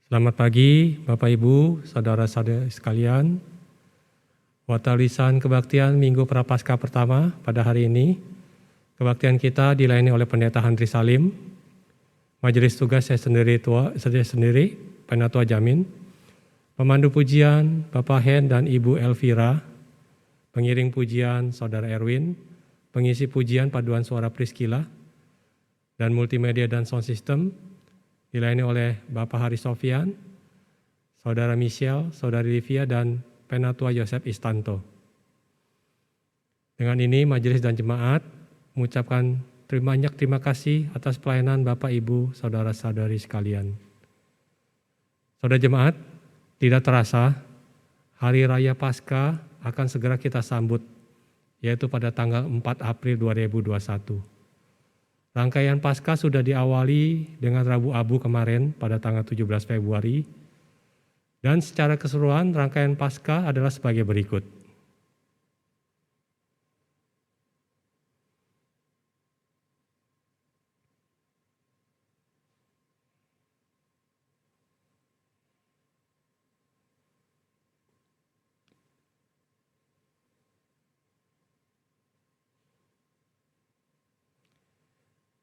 Selamat pagi Bapak Ibu, saudara-saudara sekalian. Watalisan kebaktian Minggu Prapaskah pertama pada hari ini. Kebaktian kita dilayani oleh Pendeta Handri Salim, Majelis Tugas saya sendiri, Penatua Jamin, pemandu pujian Bapak Hen dan Ibu Elvira, pengiring pujian Saudara Erwin, pengisi pujian paduan suara Priscilla, dan multimedia dan sound system dilayani oleh Bapak Hari Sofian, Saudara Michelle, Saudari Livia, dan Penatua Yosef Istanto. Dengan ini majelis dan jemaat mengucapkan banyak terima kasih atas pelayanan Bapak Ibu, Saudara-saudari sekalian. Saudara jemaat, tidak terasa Hari Raya Paskah akan segera kita sambut, yaitu pada tanggal 4 April 2021. Rangkaian Paskah sudah diawali dengan Rabu Abu kemarin pada tanggal 17 Februari, dan secara keseluruhan rangkaian Paskah adalah sebagai berikut.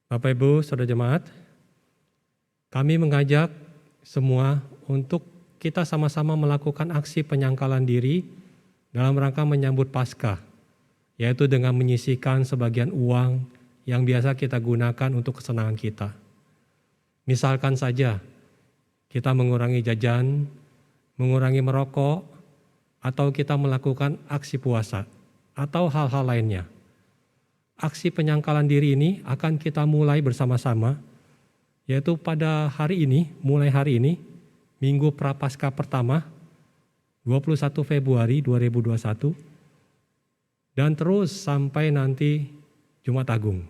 Bapak Ibu, Saudara jemaat, kami mengajak semua untuk kita sama-sama melakukan aksi penyangkalan diri dalam rangka menyambut Paskah, yaitu dengan menyisihkan sebagian uang yang biasa kita gunakan untuk kesenangan kita. Misalkan saja, kita mengurangi jajan, mengurangi merokok, atau kita melakukan aksi puasa, atau hal-hal lainnya. Aksi penyangkalan diri ini akan kita mulai bersama-sama, yaitu pada hari ini, mulai hari ini, Minggu Prapaskah pertama, 21 Februari 2021, dan terus sampai nanti Jumat Agung.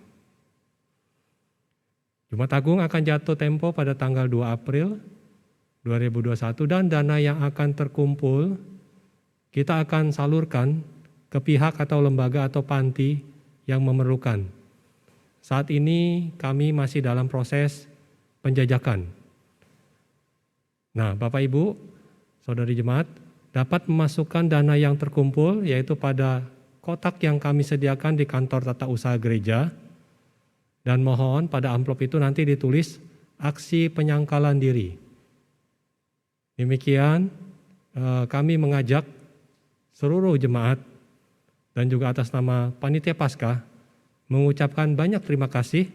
Jumat Agung akan jatuh tempo pada tanggal 2 April 2021, dan dana yang akan terkumpul kita akan salurkan ke pihak atau lembaga atau panti yang memerlukan. Saat ini kami masih dalam proses penjajakan. Nah, Bapak Ibu, Saudari Jemaat, dapat memasukkan dana yang terkumpul yaitu pada kotak yang kami sediakan di kantor tata usaha gereja, dan mohon pada amplop itu nanti ditulis aksi penyangkalan diri. Demikian kami mengajak seluruh jemaat dan juga atas nama Panitia Paskah mengucapkan banyak terima kasih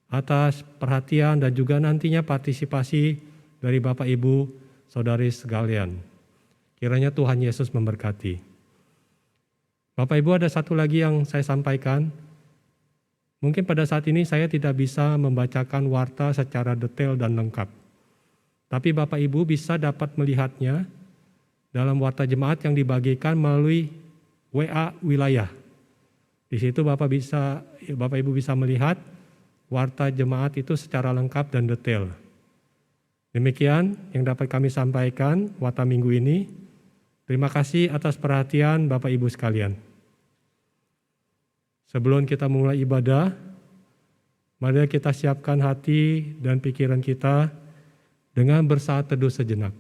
atas perhatian dan juga nantinya partisipasi dari Bapak Ibu Saudari sekalian. Kiranya Tuhan Yesus memberkati. Bapak Ibu, ada satu lagi yang saya sampaikan. Mungkin pada saat ini saya tidak bisa membacakan warta secara detail dan lengkap. Tapi Bapak Ibu bisa dapat melihatnya dalam warta jemaat yang dibagikan melalui WA wilayah. Di situ Bapak Ibu bisa melihat warta jemaat itu secara lengkap dan detail. Demikian yang dapat kami sampaikan warta minggu ini. Terima kasih atas perhatian Bapak Ibu sekalian. Sebelum kita mulai ibadah, mari kita siapkan hati dan pikiran kita dengan bersaat teduh sejenak.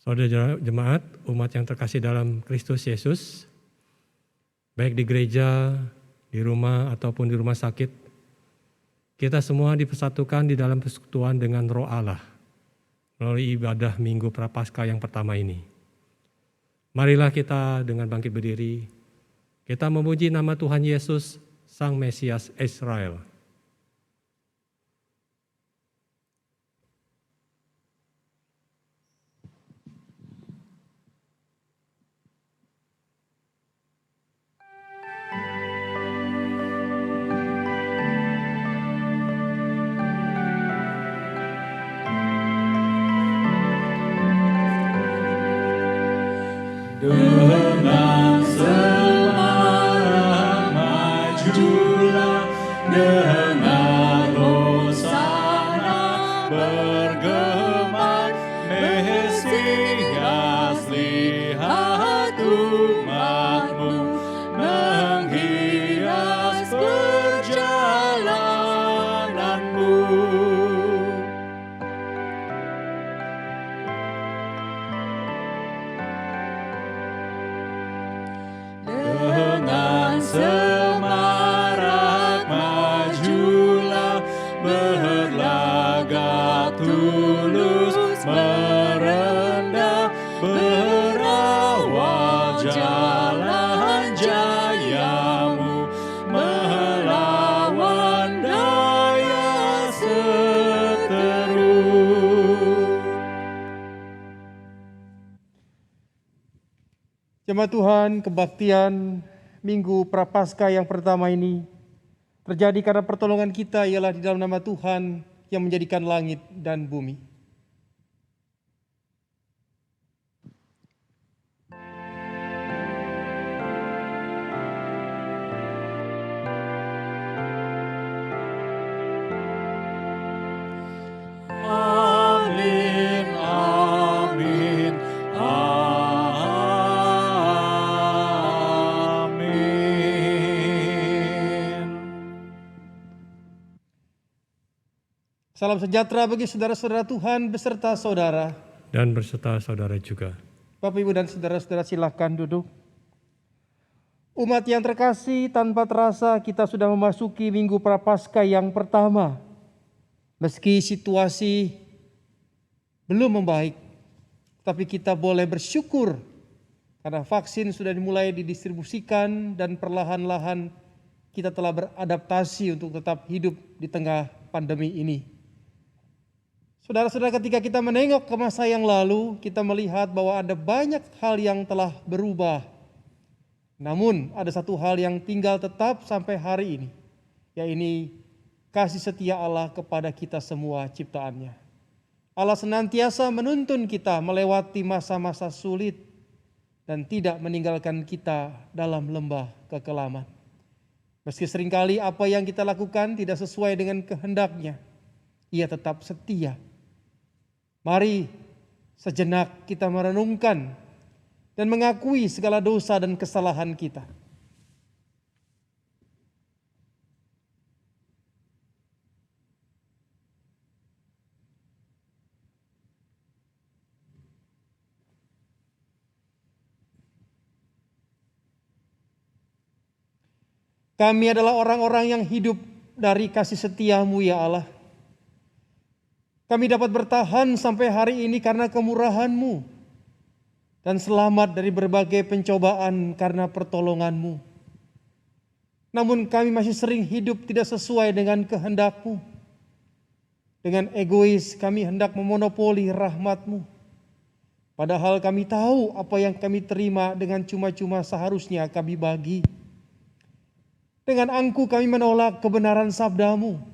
Saudara jemaat, umat yang terkasih dalam Kristus Yesus, baik di gereja, di rumah, ataupun di rumah sakit, kita semua dipersatukan di dalam persekutuan dengan Roh Allah melalui ibadah Minggu Prapaskah yang pertama ini. Marilah kita dengan bangkit berdiri, kita memuji nama Tuhan Yesus, Sang Mesias Israel. Dengan semarak majulah, dengan hosana bergema, Mesias lihat umatmu menghias perjalananmu. Dengan semarak majulah, berlagak tulus merendah, berawal jalan jayamu, melawan daya seteru. Jemaat Tuhan, kebaktian Minggu Prapaskah yang pertama ini terjadi karena pertolongan kita ialah di dalam nama Tuhan yang menjadikan langit dan bumi. Amin, amin, amin. Salam sejahtera bagi saudara-saudara Tuhan beserta saudara. Dan berserta saudara juga. Bapak, Ibu, dan saudara-saudara silakan duduk. Umat yang terkasih, tanpa terasa kita sudah memasuki Minggu Prapaskah yang pertama. Meski situasi belum membaik, tapi kita boleh bersyukur karena vaksin sudah dimulai didistribusikan dan perlahan-lahan kita telah beradaptasi untuk tetap hidup di tengah pandemi ini. Saudara-saudara, ketika kita menengok ke masa yang lalu, kita melihat bahwa ada banyak hal yang telah berubah. Namun ada satu hal yang tinggal tetap sampai hari ini, yaitu kasih setia Allah kepada kita semua ciptaannya. Allah senantiasa menuntun kita melewati masa-masa sulit dan tidak meninggalkan kita dalam lembah kekelaman. Meski seringkali apa yang kita lakukan tidak sesuai dengan kehendaknya, Ia tetap setia. Mari sejenak kita merenungkan dan mengakui segala dosa dan kesalahan kita. Kami adalah orang-orang yang hidup dari kasih setia-Mu ya Allah. Kami dapat bertahan sampai hari ini karena kemurahan-Mu dan selamat dari berbagai pencobaan karena pertolongan-Mu. Namun kami masih sering hidup tidak sesuai dengan kehendak-Mu. Dengan egois kami hendak memonopoli rahmat-Mu. Padahal kami tahu apa yang kami terima dengan cuma-cuma seharusnya kami bagi. Dengan angkuh kami menolak kebenaran sabda-Mu.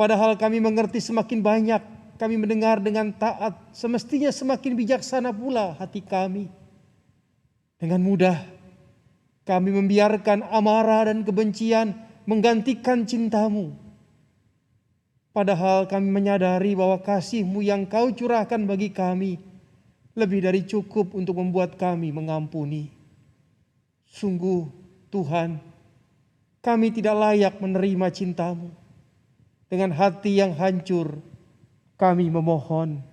Padahal kami mengerti semakin banyak, kami mendengar dengan taat, semestinya semakin bijaksana pula hati kami. Dengan mudah kami membiarkan amarah dan kebencian menggantikan cinta-Mu. Padahal kami menyadari bahwa kasih-Mu yang Kau curahkan bagi kami lebih dari cukup untuk membuat kami mengampuni. Sungguh Tuhan, kami tidak layak menerima cinta-Mu. Dengan hati yang hancur, kami memohon.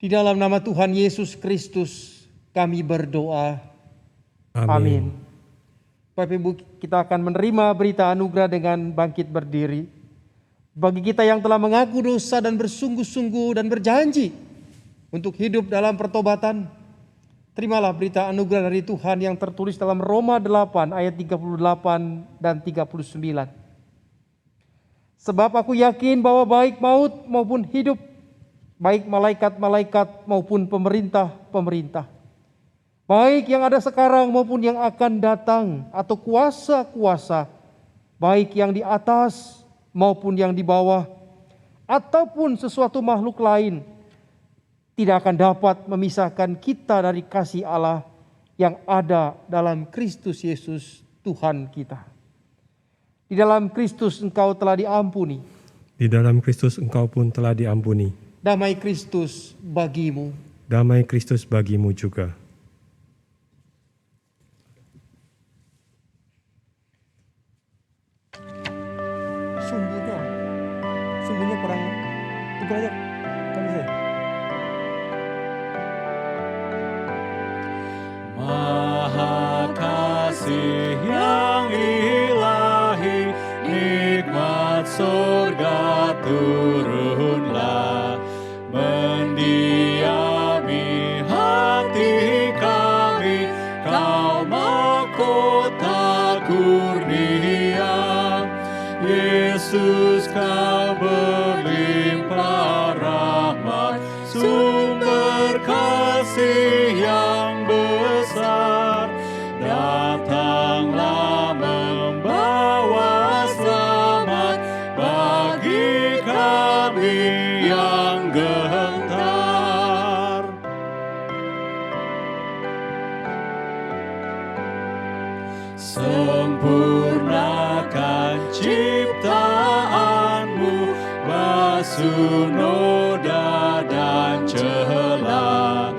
Di dalam nama Tuhan Yesus Kristus kami berdoa. Amin. Bapak Ibu, kita akan menerima berita anugerah dengan bangkit berdiri. Bagi kita yang telah mengaku dosa dan bersungguh-sungguh dan berjanji untuk hidup dalam pertobatan, terimalah berita anugerah dari Tuhan yang tertulis dalam Roma 8 ayat 38 dan 39. Sebab aku yakin bahwa baik maut maupun hidup, baik malaikat-malaikat maupun pemerintah-pemerintah, baik yang ada sekarang maupun yang akan datang, atau kuasa-kuasa, baik yang di atas maupun yang di bawah, ataupun sesuatu makhluk lain, tidak akan dapat memisahkan kita dari kasih Allah yang ada dalam Kristus Yesus Tuhan kita. Di dalam Kristus engkau telah diampuni. Di dalam Kristus engkau pun telah diampuni. Damai Kristus bagimu. Damai Kristus bagimu juga. Sungguhnya kurang itu aja kali saya. Maha kasih yang ilahi, nikmat surga turunlah, mendiami hati kami, kau mahkota kurnia. Yesus, kau berlimpah rahmat, sumber kasih yang besar. Datanglah membawa selamat bagi kami yang gentar. Sempurnakan ciptaanmu, basuh noda dan celah.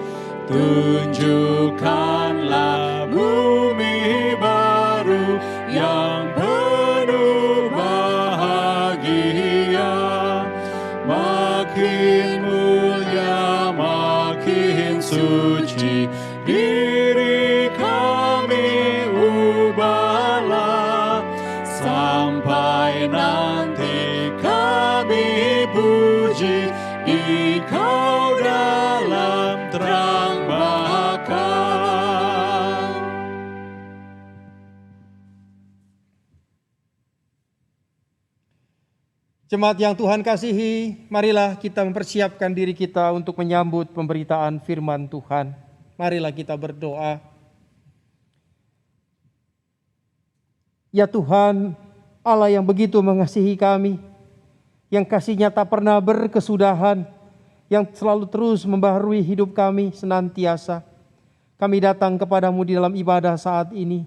Tunjukkanlah bumi baru yang penuh bahagia. Makin mulia, makin suci, diri kami ubahlah, sampai nanti kami puji Engkau dalam terang bakal. Jemaat yang Tuhan kasihi, marilah kita mempersiapkan diri kita untuk menyambut pemberitaan firman Tuhan. Marilah kita berdoa. Ya Tuhan, Allah yang begitu mengasihi kami, yang kasih-Nya tak pernah berkesudahan, yang selalu terus membaharui hidup kami senantiasa. Kami datang kepadamu di dalam ibadah saat ini,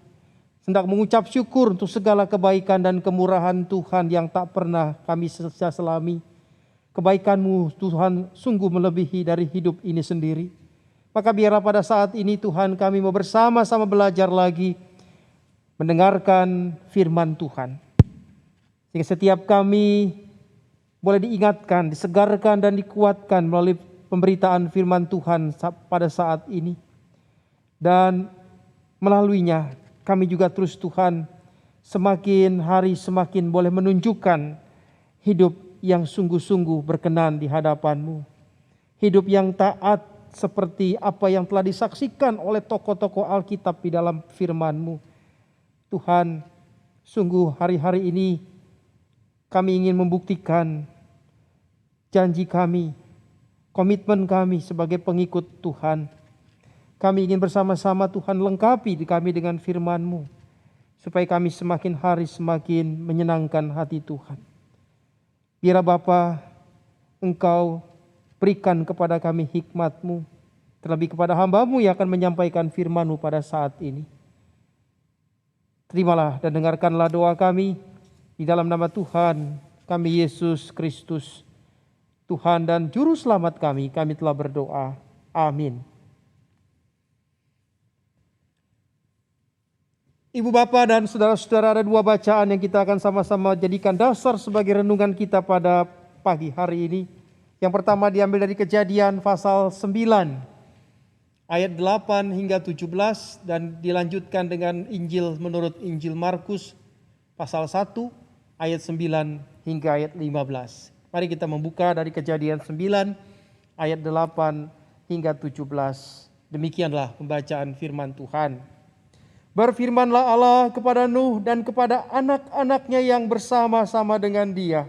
hendak mengucap syukur untuk segala kebaikan dan kemurahan Tuhan yang tak pernah kami selami. Kebaikan-Mu Tuhan sungguh melebihi dari hidup ini sendiri. Maka biarlah pada saat ini Tuhan kami mau bersama-sama belajar lagi, mendengarkan firman Tuhan. Sehingga setiap kami boleh diingatkan, disegarkan dan dikuatkan melalui pemberitaan firman Tuhan pada saat ini. Dan melaluinya kami juga terus Tuhan semakin hari semakin boleh menunjukkan hidup yang sungguh-sungguh berkenan di hadapan-Mu. Hidup yang taat seperti apa yang telah disaksikan oleh tokoh-tokoh Alkitab di dalam firman-Mu. Tuhan, sungguh hari-hari ini kami ingin membuktikan janji kami, komitmen kami sebagai pengikut Tuhan. Kami ingin bersama-sama Tuhan lengkapi kami dengan firman-Mu, supaya kami semakin hari semakin menyenangkan hati Tuhan. Biar Bapa, Engkau berikan kepada kami hikmat-Mu, terlebih kepada hamba-Mu yang akan menyampaikan firman-Mu pada saat ini. Terimalah dan dengarkanlah doa kami, di dalam nama Tuhan kami Yesus Kristus, Tuhan dan Juru Selamat kami telah berdoa. Amin. Ibu Bapa dan saudara-saudara, ada dua bacaan yang kita akan sama-sama jadikan dasar sebagai renungan kita pada pagi hari ini. Yang pertama diambil dari Kejadian pasal 9 ayat 8 hingga 17 dan dilanjutkan dengan Injil menurut Injil Markus pasal 1 ayat 9 hingga ayat 15. Mari kita membuka dari Kejadian 9 ayat 8 hingga 17. Demikianlah pembacaan firman Tuhan. Berfirmanlah Allah kepada Nuh dan kepada anak-anaknya yang bersama-sama dengan dia.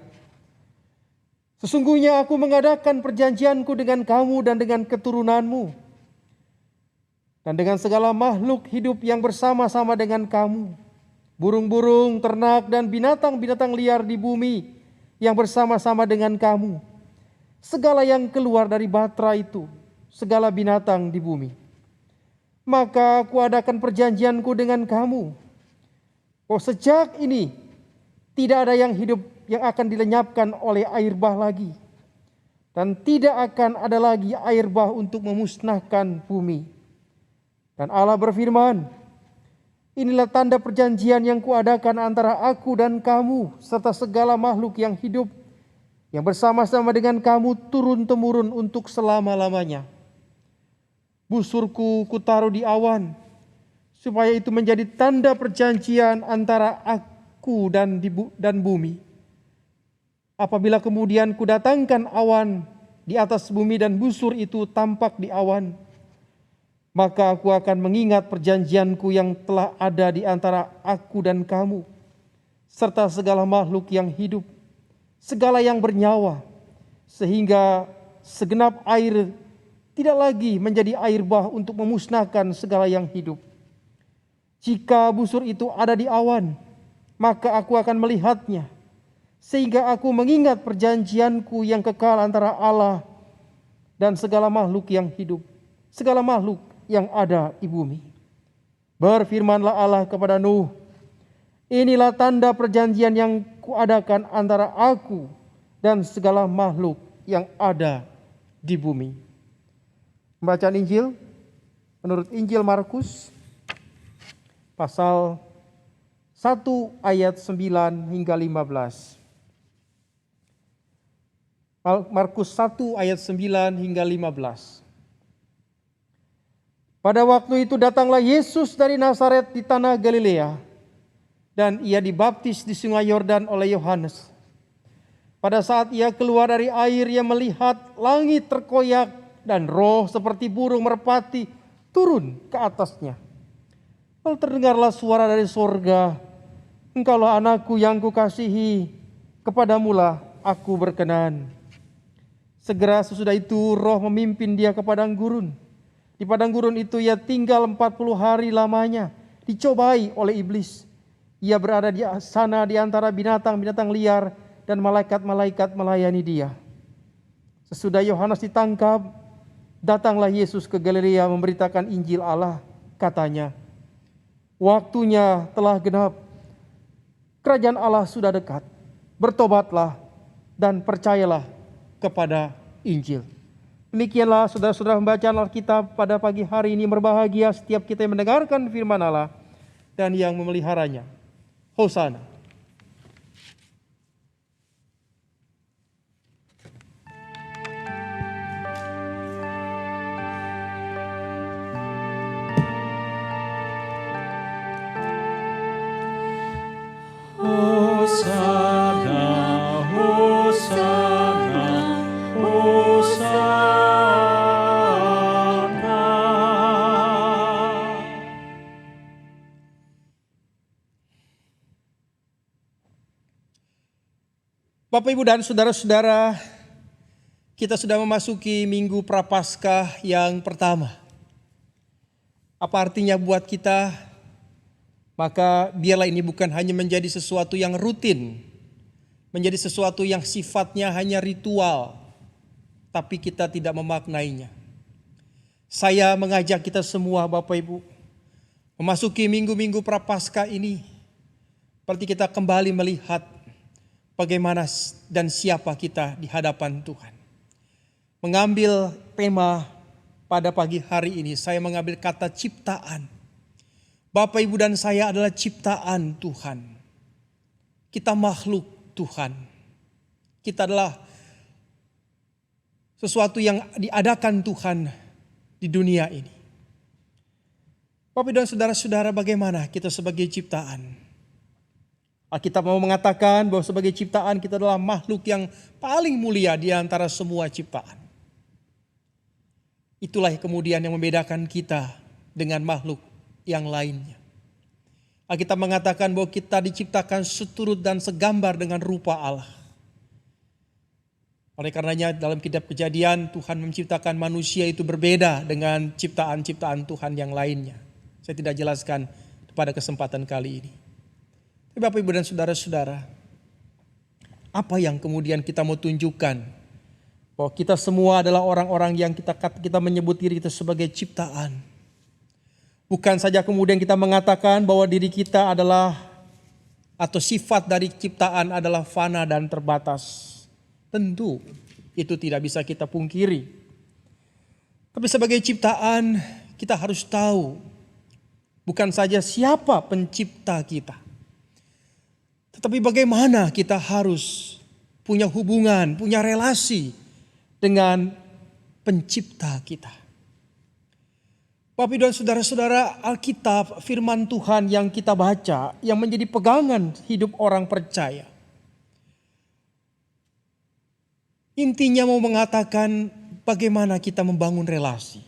Sesungguhnya aku mengadakan perjanjianku dengan kamu dan dengan keturunanmu, dan dengan segala makhluk hidup yang bersama-sama dengan kamu, burung-burung, ternak, dan binatang-binatang liar di bumi yang bersama-sama dengan kamu, segala yang keluar dari batra itu, segala binatang di bumi. Maka aku adakan perjanjianku dengan kamu. Sejak ini tidak ada yang hidup yang akan dilenyapkan oleh air bah lagi, dan tidak akan ada lagi air bah untuk memusnahkan bumi. Dan Allah berfirman, inilah tanda perjanjian yang kuadakan antara aku dan kamu serta segala makhluk yang hidup yang bersama-sama dengan kamu turun-temurun untuk selama-lamanya. Busurku kutaruh di awan, supaya itu menjadi tanda perjanjian antara aku dan bumi. Apabila kemudian kudatangkan awan di atas bumi dan busur itu tampak di awan, maka aku akan mengingat perjanjianku yang telah ada di antara aku dan kamu, serta segala makhluk yang hidup, segala yang bernyawa, sehingga segenap air tidak lagi menjadi air bah untuk memusnahkan segala yang hidup. Jika busur itu ada di awan, maka aku akan melihatnya, sehingga aku mengingat perjanjianku yang kekal antara Allah dan segala makhluk yang hidup, segala makhluk yang ada di bumi. Berfirmanlah Allah kepada Nuh, inilah tanda perjanjian yang kuadakan antara aku dan segala makhluk yang ada di bumi. Pembacaan Injil menurut Injil Markus pasal 1 ayat 9 hingga 15. Markus 1 ayat 9 hingga 15. Pada waktu itu datanglah Yesus dari Nazaret di tanah Galilea, dan ia dibaptis di sungai Yordan oleh Yohanes. Pada saat ia keluar dari air, ia melihat langit terkoyak dan roh seperti burung merpati turun ke atasnya. Lalu terdengarlah suara dari sorga, engkaulah anakku yang kukasihi, kepadamulah aku berkenan. Segera sesudah itu roh memimpin dia ke padang gurun. Di padang gurun itu ia tinggal 40 hari lamanya, dicobai oleh iblis. Ia berada di sana di antara binatang-binatang liar, dan malaikat-malaikat melayani dia. Sesudah Yohanes ditangkap, datanglah Yesus ke Galilea memberitakan Injil Allah. Katanya, waktunya telah genap, kerajaan Allah sudah dekat. Bertobatlah dan percayalah kepada Injil. Demikianlah saudara-saudara pembacaan Alkitab pada pagi hari ini. Berbahagia setiap kita yang mendengarkan firman Allah dan yang memeliharanya. Hosana. Hosana, Hosana, Hosana. Bapak, Ibu, dan saudara-saudara, kita sudah memasuki Minggu Prapaskah yang pertama. Apa artinya buat kita? Maka biarlah ini bukan hanya menjadi sesuatu yang rutin, menjadi sesuatu yang sifatnya hanya ritual, tapi kita tidak memaknainya. Saya mengajak kita semua, Bapak Ibu, memasuki minggu-minggu Prapaskah ini, seperti kita kembali melihat bagaimana dan siapa kita di hadapan Tuhan. Mengambil tema pada pagi hari ini, saya mengambil kata ciptaan. Bapak, Ibu, dan saya adalah ciptaan Tuhan. Kita makhluk Tuhan. Kita adalah sesuatu yang diadakan Tuhan di dunia ini. Bapak dan saudara-saudara, bagaimana kita sebagai ciptaan? Alkitab mau mengatakan bahwa sebagai ciptaan kita adalah makhluk yang paling mulia di antara semua ciptaan. Itulah kemudian yang membedakan kita dengan makhluk yang lainnya. Alkitab mengatakan bahwa kita diciptakan seturut dan segambar dengan rupa Allah. Oleh karenanya dalam kitab Kejadian Tuhan menciptakan manusia itu berbeda dengan ciptaan-ciptaan Tuhan yang lainnya. Saya tidak jelaskan pada kesempatan kali ini. Tapi Bapak, Ibu dan saudara-saudara, apa yang kemudian kita mau tunjukkan? Bahwa kita semua adalah orang-orang yang kita menyebut diri kita sebagai ciptaan. Bukan saja kemudian kita mengatakan bahwa diri kita adalah atau sifat dari ciptaan adalah fana dan terbatas. Tentu itu tidak bisa kita pungkiri. Tapi sebagai ciptaan kita harus tahu bukan saja siapa pencipta kita, tetapi bagaimana kita harus punya hubungan, punya relasi dengan pencipta kita. Bapak Ibu dan saudara-saudara, Alkitab firman Tuhan yang kita baca yang menjadi pegangan hidup orang percaya. Intinya mau mengatakan bagaimana kita membangun relasi.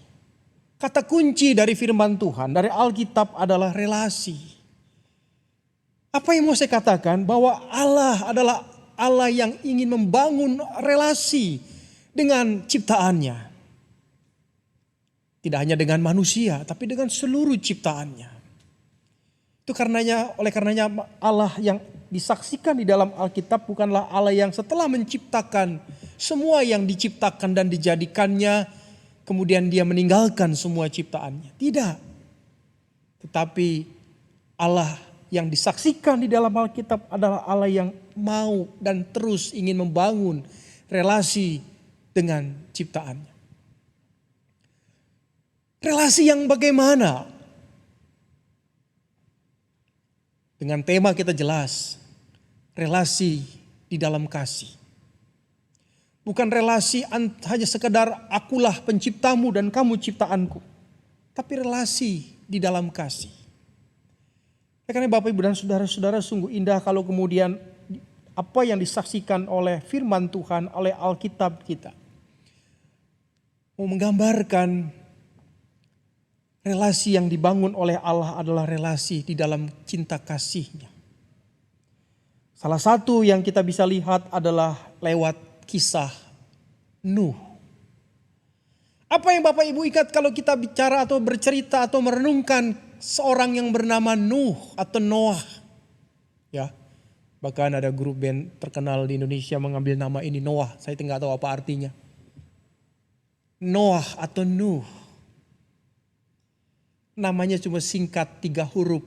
Kata kunci dari firman Tuhan, dari Alkitab adalah relasi. Apa yang mau saya katakan? Bahwa Allah adalah Allah yang ingin membangun relasi dengan ciptaannya. Tidak hanya dengan manusia, tapi dengan seluruh ciptaannya. Oleh karenanya Allah yang disaksikan di dalam Alkitab bukanlah Allah yang setelah menciptakan semua yang diciptakan dan dijadikannya, kemudian dia meninggalkan semua ciptaannya. Tidak. Tetapi Allah yang disaksikan di dalam Alkitab adalah Allah yang mau dan terus ingin membangun relasi dengan ciptaannya. Relasi yang bagaimana? Dengan tema kita jelas, relasi di dalam kasih. Bukan relasi hanya sekedar akulah penciptamu dan kamu ciptaanku. Tapi relasi di dalam kasih. Karena Bapak Ibu dan saudara-saudara, sungguh indah kalau kemudian apa yang disaksikan oleh firman Tuhan, oleh Alkitab kita. Mau menggambarkan relasi yang dibangun oleh Allah adalah relasi di dalam cinta kasih-Nya. Salah satu yang kita bisa lihat adalah lewat kisah Nuh. Apa yang Bapak Ibu ikat kalau kita bicara atau bercerita atau merenungkan seorang yang bernama Nuh atau Noah? Ya, bahkan ada grup band terkenal di Indonesia mengambil nama ini Noah. Saya tidak tahu apa artinya. Noah atau Nuh. Namanya cuma singkat 3 huruf.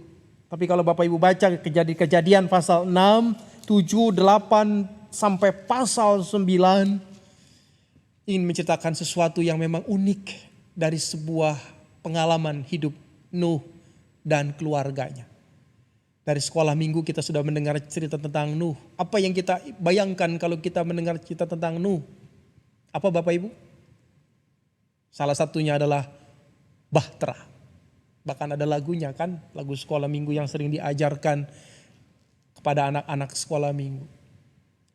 Tapi kalau Bapak Ibu baca kejadian pasal 6, 7, 8 sampai pasal 9. Ingin menceritakan sesuatu yang memang unik dari sebuah pengalaman hidup Nuh dan keluarganya. Dari sekolah minggu kita sudah mendengar cerita tentang Nuh. Apa yang kita bayangkan kalau kita mendengar cerita tentang Nuh? Apa Bapak Ibu? Salah satunya adalah bahtera. Bahkan ada lagunya kan, lagu sekolah minggu yang sering diajarkan kepada anak-anak sekolah minggu.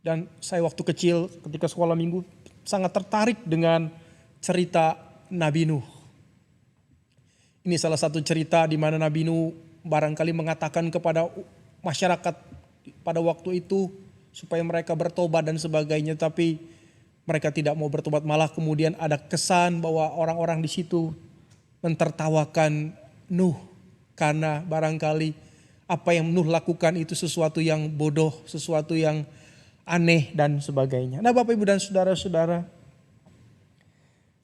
Dan saya waktu kecil ketika sekolah minggu sangat tertarik dengan cerita Nabi Nuh. Ini salah satu cerita di mana Nabi Nuh barangkali mengatakan kepada masyarakat pada waktu itu supaya mereka bertobat dan sebagainya. Tapi mereka tidak mau bertobat, malah kemudian ada kesan bahwa orang-orang di situ mentertawakan Nuh karena barangkali apa yang Nuh lakukan itu sesuatu yang bodoh, sesuatu yang aneh dan sebagainya. Nah Bapak Ibu dan saudara-saudara,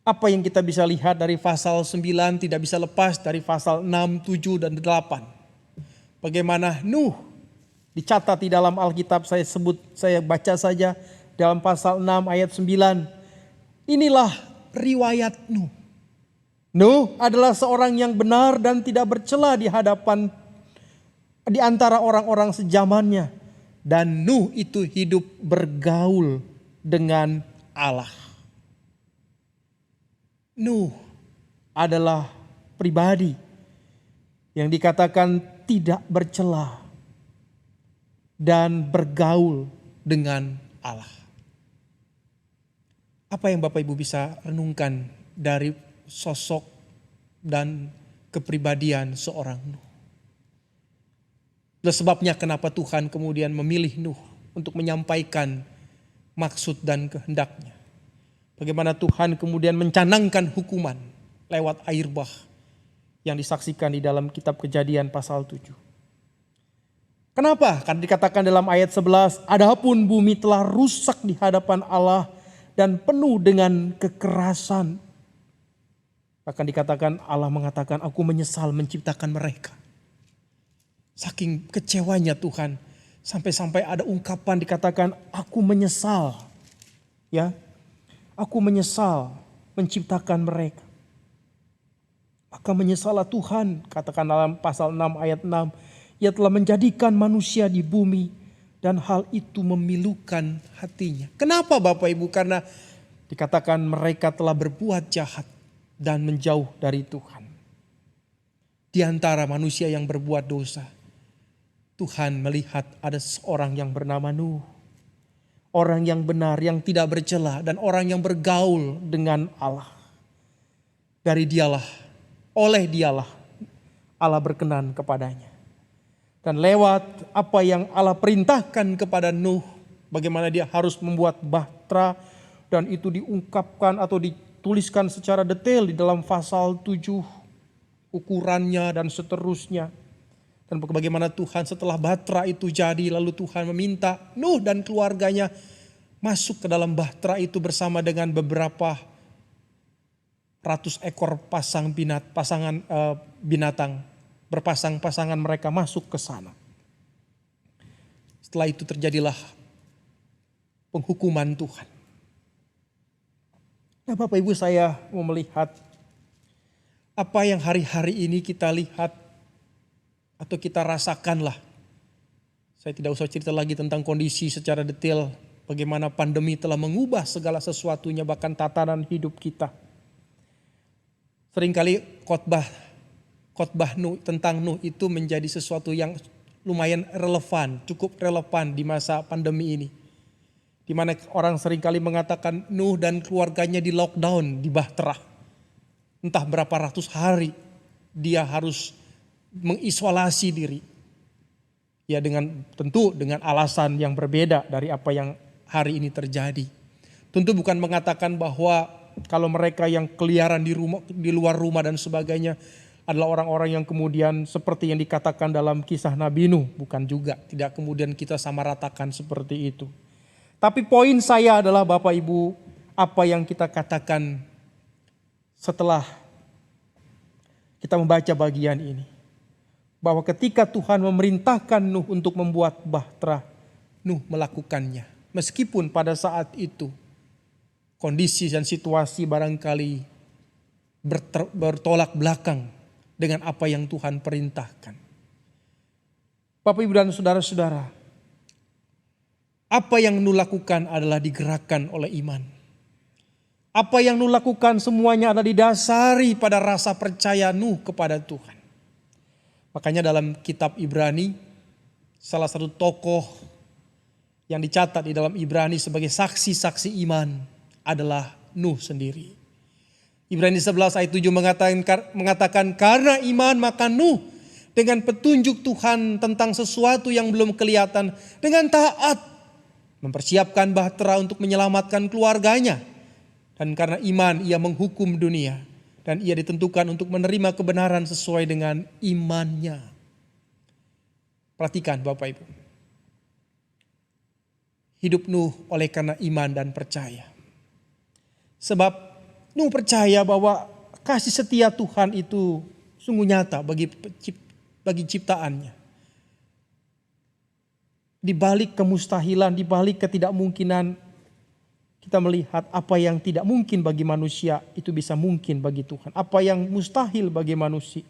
apa yang kita bisa lihat dari pasal 9 tidak bisa lepas dari pasal 6, 7 dan 8. Bagaimana Nuh dicatat di dalam Alkitab, saya baca saja dalam pasal 6 ayat 9. Inilah riwayat Nuh. Nuh adalah seorang yang benar dan tidak bercela di antara orang-orang sezamannya. Dan Nuh itu hidup bergaul dengan Allah. Nuh adalah pribadi yang dikatakan tidak bercela dan bergaul dengan Allah. Apa yang Bapak Ibu bisa renungkan dari sosok dan kepribadian seorang Nuh? Itulah sebabnya kenapa Tuhan kemudian memilih Nuh untuk menyampaikan maksud dan kehendaknya. Bagaimana Tuhan kemudian mencanangkan hukuman lewat air bah yang disaksikan di dalam kitab Kejadian pasal 7. Kenapa? Karena dikatakan dalam ayat 11, adapun bumi telah rusak di hadapan Allah dan penuh dengan kekerasan. Bahkan dikatakan Allah mengatakan, aku menyesal menciptakan mereka. Saking kecewanya Tuhan, sampai-sampai ada ungkapan dikatakan, aku menyesal. Ya, aku menyesal menciptakan mereka. Maka menyesallah Tuhan, katakan dalam pasal 6 ayat 6. Ia telah menjadikan manusia di bumi dan hal itu memilukan hatinya. Kenapa Bapak Ibu? Karena dikatakan mereka telah berbuat jahat dan menjauh dari Tuhan. Di antara manusia yang berbuat dosa, Tuhan melihat ada seorang yang bernama Nuh. Orang yang benar, yang tidak bercela, dan orang yang bergaul dengan Allah. Dari dialah, oleh dialah, Allah berkenan kepadanya. Dan lewat apa yang Allah perintahkan kepada Nuh, bagaimana dia harus membuat bahtera, dan itu diungkapkan atau dituliskan secara detail di dalam pasal 7, ukurannya dan seterusnya. Dan bagaimana Tuhan setelah bahtera itu jadi, lalu Tuhan meminta Nuh dan keluarganya masuk ke dalam bahtera itu bersama dengan beberapa ratus ekor binatang. Berpasang-pasangan mereka masuk ke sana. Setelah itu terjadilah penghukuman Tuhan. Nah Bapak Ibu, saya mau melihat apa yang hari-hari ini kita lihat atau kita rasakanlah. Saya tidak usah cerita lagi tentang kondisi secara detail, bagaimana pandemi telah mengubah segala sesuatunya, bahkan tatanan hidup kita. Seringkali khotbah Nuh tentang Nuh itu menjadi sesuatu yang lumayan relevan, cukup relevan di masa pandemi ini. Di mana orang seringkali mengatakan Nuh dan keluarganya di lockdown, di bahtera. Entah berapa ratus hari dia harus mengisolasi diri. Ya tentu dengan alasan yang berbeda dari apa yang hari ini terjadi. Tentu bukan mengatakan bahwa kalau mereka yang keliaran di luar rumah dan sebagainya adalah orang-orang yang kemudian seperti yang dikatakan dalam kisah Nabi Nuh. Bukan juga, tidak kemudian kita samaratakan seperti itu. Tapi poin saya adalah Bapak Ibu, apa yang kita katakan setelah kita membaca bagian ini. Bahwa ketika Tuhan memerintahkan Nuh untuk membuat bahtera, Nuh melakukannya. Meskipun pada saat itu kondisi dan situasi barangkali bertolak belakang dengan apa yang Tuhan perintahkan. Bapak Ibu dan saudara-saudara, apa yang Nuh lakukan adalah digerakkan oleh iman. Apa yang Nuh lakukan semuanya adalah didasari pada rasa percaya Nuh kepada Tuhan. Makanya dalam kitab Ibrani, salah satu tokoh yang dicatat di dalam Ibrani sebagai saksi-saksi iman adalah Nuh sendiri. Ibrani 11 ayat 7 mengatakan karena iman maka Nuh dengan petunjuk Tuhan tentang sesuatu yang belum kelihatan dengan taat mempersiapkan bahtera untuk menyelamatkan keluarganya. Dan karena iman ia menghukum dunia dan ia ditentukan untuk menerima kebenaran sesuai dengan imannya. Perhatikan Bapak Ibu. Hidup Nuh oleh karena iman dan percaya. Sebab Nuh percaya bahwa kasih setia Tuhan itu sungguh nyata bagi ciptaannya. Di balik kemustahilan, di balik ketidakmungkinan, kita melihat apa yang tidak mungkin bagi manusia itu bisa mungkin bagi Tuhan. Apa yang mustahil bagi manusia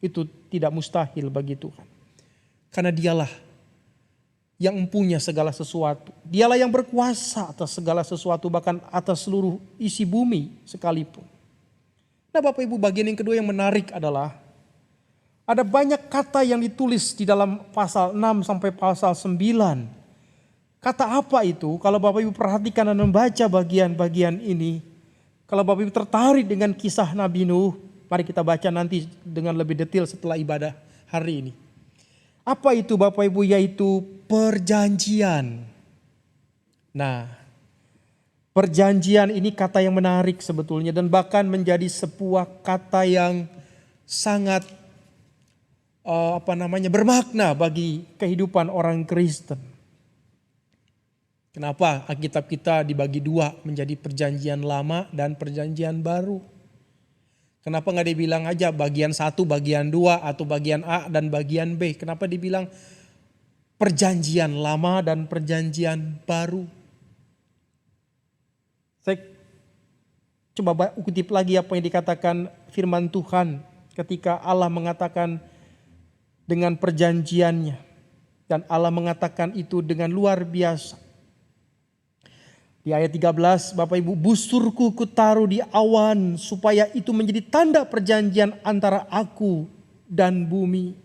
itu tidak mustahil bagi Tuhan. Karena dialah yang mempunyai segala sesuatu. Dialah yang berkuasa atas segala sesuatu, bahkan atas seluruh isi bumi sekalipun. Nah Bapak Ibu, bagian yang kedua yang menarik adalah ada banyak kata yang ditulis di dalam pasal 6 sampai pasal 9. Kata apa itu? Kalau Bapak Ibu perhatikan dan membaca bagian-bagian ini, kalau Bapak Ibu tertarik dengan kisah Nabi Nuh, mari kita baca nanti dengan lebih detail setelah ibadah hari ini. Apa itu Bapak Ibu? Yaitu perjanjian. Nah, perjanjian ini kata yang menarik sebetulnya dan bahkan menjadi sebuah kata yang sangat bermakna bagi kehidupan orang Kristen. Kenapa Alkitab kita dibagi dua menjadi perjanjian lama dan perjanjian baru? Kenapa nggak dibilang aja bagian 1, bagian 2 atau bagian A dan bagian B? Kenapa dibilang perjanjian lama dan perjanjian baru? Saya coba kutip lagi apa yang dikatakan firman Tuhan ketika Allah mengatakan dengan perjanjiannya. Dan Allah mengatakan itu dengan luar biasa. Di ayat 13, Bapak Ibu, busurku kutaruh di awan supaya itu menjadi tanda perjanjian antara aku dan bumi.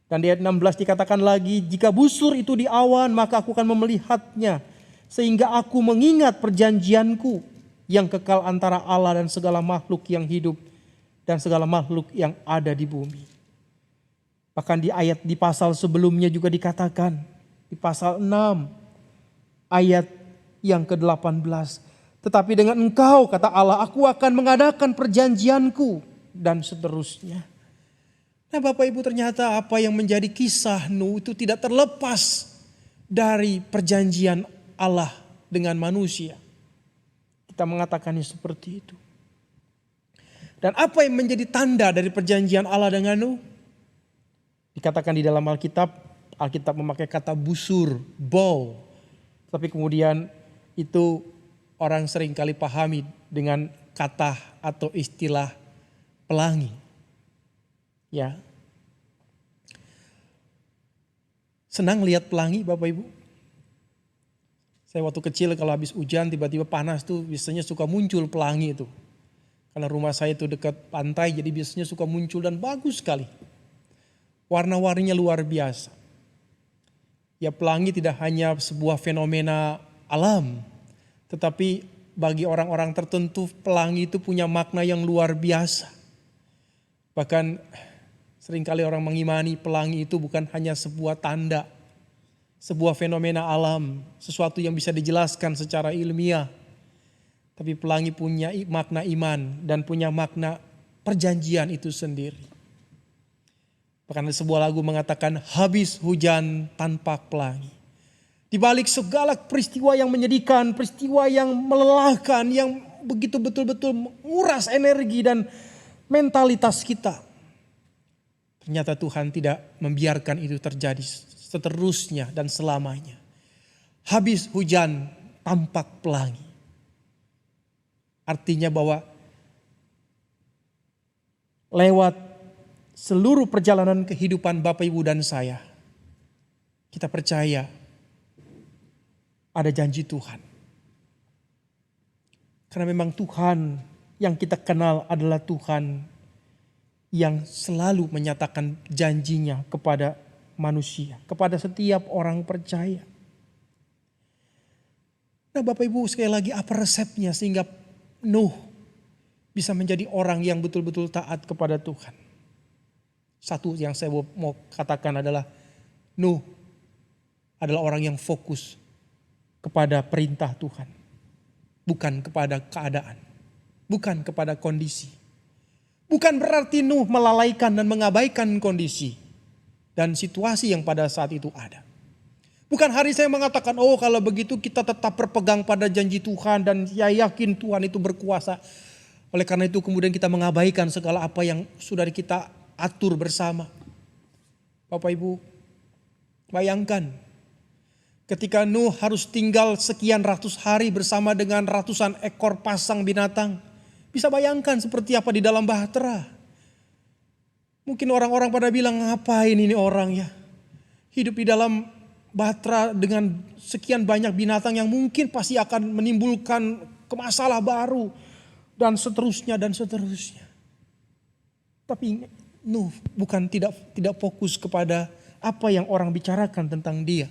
Dan di ayat 16 dikatakan lagi, jika busur itu di awan maka aku akan melihatnya. Sehingga aku mengingat perjanjianku yang kekal antara Allah dan segala makhluk yang hidup dan segala makhluk yang ada di bumi. Bahkan di pasal sebelumnya juga dikatakan, di pasal 6 ayat yang ke-18. Tetapi dengan engkau, kata Allah, aku akan mengadakan perjanjianku dan seterusnya. Nah Bapak Ibu, ternyata apa yang menjadi kisah Nuh itu tidak terlepas dari perjanjian Allah dengan manusia. Kita mengatakannya seperti itu. Dan apa yang menjadi tanda dari perjanjian Allah dengan Nuh? Dikatakan di dalam Alkitab memakai kata busur, bow. Tapi kemudian itu orang sering kali pahami dengan kata atau istilah pelangi. Ya. Senang lihat pelangi Bapak Ibu? Saya waktu kecil kalau habis hujan tiba-tiba panas tuh biasanya suka muncul pelangi itu. Karena rumah saya itu dekat pantai jadi biasanya suka muncul dan bagus sekali. Warna-warninya luar biasa. Ya pelangi tidak hanya sebuah fenomena alam. Tetapi bagi orang-orang tertentu pelangi itu punya makna yang luar biasa. Bahkan seringkali orang mengimani pelangi itu bukan hanya sebuah tanda. Sebuah fenomena alam, sesuatu yang bisa dijelaskan secara ilmiah. Tapi pelangi punya makna iman dan punya makna perjanjian itu sendiri. Bahkan sebuah lagu mengatakan habis hujan tanpa pelangi. Di balik segala peristiwa yang menyedihkan, peristiwa yang melelahkan, yang begitu betul-betul menguras energi dan mentalitas kita. Ternyata Tuhan tidak membiarkan itu terjadi seterusnya dan selamanya. Habis hujan tampak pelangi. Artinya bahwa lewat seluruh perjalanan kehidupan Bapak Ibu dan saya, kita percaya ada janji Tuhan. Karena memang Tuhan yang kita kenal adalah Tuhan yang selalu menyatakan janjinya kepada manusia, kepada setiap orang percaya. Nah Bapak Ibu, sekali lagi apa resepnya sehingga Nuh bisa menjadi orang yang betul-betul taat kepada Tuhan? Satu yang saya mau katakan adalah Nuh adalah orang yang fokus kepada perintah Tuhan. Bukan kepada keadaan. Bukan kepada kondisi. Bukan berarti Nuh melalaikan dan mengabaikan kondisi dan situasi yang pada saat itu ada. Bukan hari saya mengatakan, oh kalau begitu kita tetap berpegang pada janji Tuhan dan saya yakin Tuhan itu berkuasa. Oleh karena itu kemudian kita mengabaikan segala apa yang sudah kita atur bersama. Bapak Ibu, bayangkan ketika Nuh harus tinggal sekian ratus hari bersama dengan ratusan ekor pasang binatang. Bisa bayangkan seperti apa di dalam bahtera. Mungkin orang-orang pada bilang, ngapain ini orang ya? Hidup di dalam bahtera dengan sekian banyak binatang yang mungkin pasti akan menimbulkan masalah baru. dan seterusnya dan seterusnya. Tapi Nuh bukan tidak fokus kepada apa yang orang bicarakan tentang dia.